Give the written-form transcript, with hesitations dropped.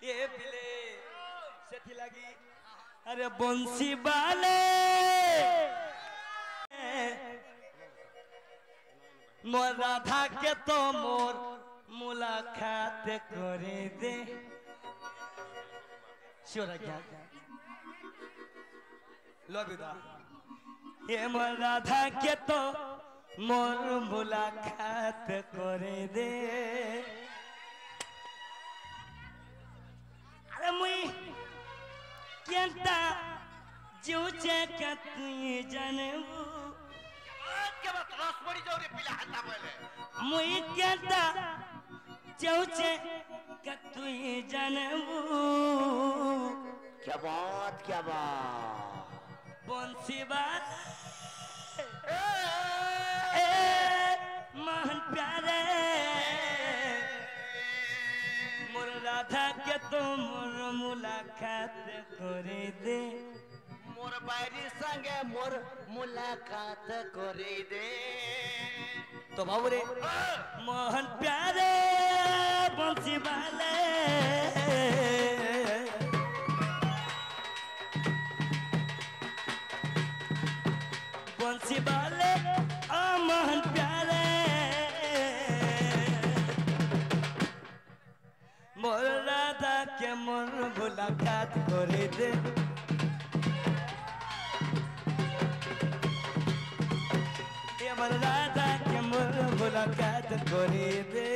ये पिले सेठी लगी अरे बंसी बाले मोर राधा के तो मोर मुलाकात करे दे शोरा क्या लबिदा ये मोर राधा के तो मोर मुलाकात करे दे अरे मुई केंता जुचे के तू जानबू के बात रस पड़ी जाऊ रे पिला हाता बोले मुई केंता जुचे के तू जानबू क्या बात बंसी बाल महन प्यारे मोर राधा के तो मोर मुलाकात करे दे मोर बायरी संगे मोर मुलाकात करे दे तो बाबू रे मोहन प्यारे बंसी वाले बंसी वाले मोहन प्यारे मोर राधा के मोर मुलाकात करे दे ये मोर राधा के मोर मुलाकात करे दे